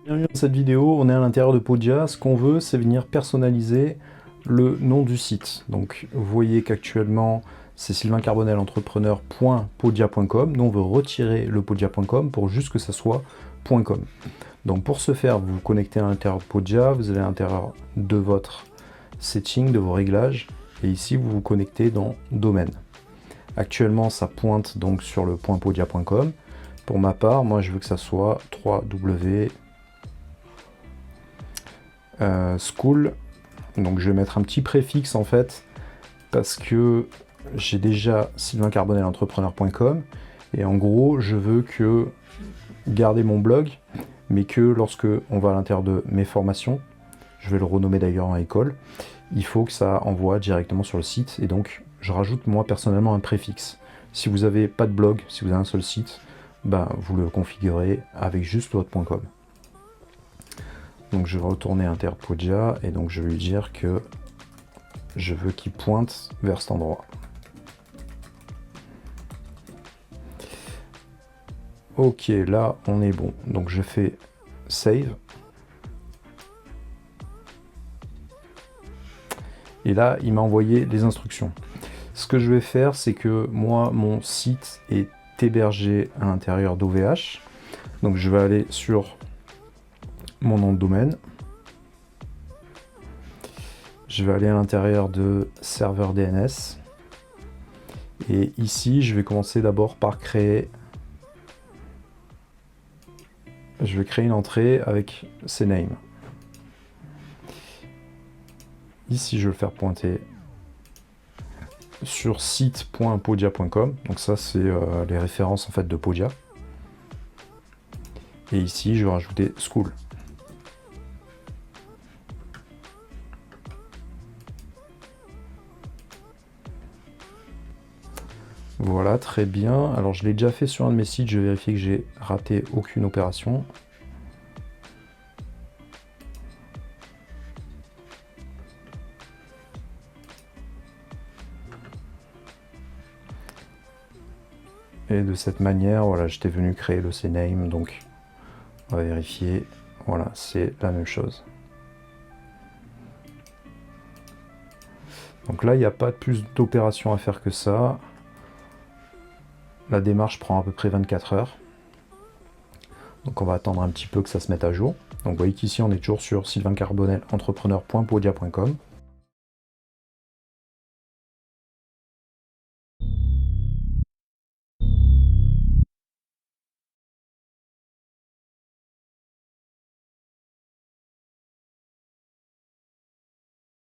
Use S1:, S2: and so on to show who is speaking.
S1: Bienvenue dans cette vidéo, on est à l'intérieur de Podia. Ce qu'on veut, c'est venir personnaliser le nom du site. Donc vous voyez qu'actuellement c'est sylvaincarbonelentrepreneur.podia.com. Nous on veut retirer le podia.com pour juste que ça soit .com. Donc pour ce faire, vous vous connectez à l'intérieur de Podia, vous allez à l'intérieur de votre setting, de vos réglages, et ici vous vous connectez dans domaine. Actuellement ça pointe donc sur le .podia.com. Pour ma part, moi je veux que ça soit www school. Donc je vais mettre un petit préfixe en fait parce que j'ai déjà sylvaincarbonelentrepreneur.com et en gros je veux que garder mon blog, mais que lorsque on va à l'intérieur de mes formations, je vais le renommer d'ailleurs en école, il faut que ça envoie directement sur le site, et donc je rajoute moi personnellement un préfixe. Si vous n'avez pas de blog, si vous avez un seul site, ben, vous le configurez avec juste votre .com. Donc je vais retourner à Podia et donc je vais lui dire que je veux qu'il pointe vers cet endroit. Ok, là on est bon. Donc je fais save. Et là il m'a envoyé les instructions. Ce que je vais faire, c'est que moi mon site est hébergé à l'intérieur d'OVH. Donc je vais aller sur mon nom de domaine. Je vais aller à l'intérieur de serveur DNS. Et ici, je vais commencer d'abord par créer... Je vais créer une entrée avec cname. Ici, je vais le faire pointer sur site.podia.com. Donc ça, c'est les références en fait de Podia. Et ici, je vais rajouter school. Voilà, très bien. Alors je l'ai déjà fait sur un de mes sites, je vais vérifier que j'ai raté aucune opération. Et de cette manière, voilà, j'étais venu créer le cname, donc on va vérifier. Voilà, c'est la même chose. Donc là, il n'y a pas plus d'opérations à faire que ça. La démarche prend à peu près 24 heures. Donc on va attendre un petit peu que ça se mette à jour. Donc vous voyez qu'ici on est toujours sur sylvaincarbonelentrepreneur.podia.com.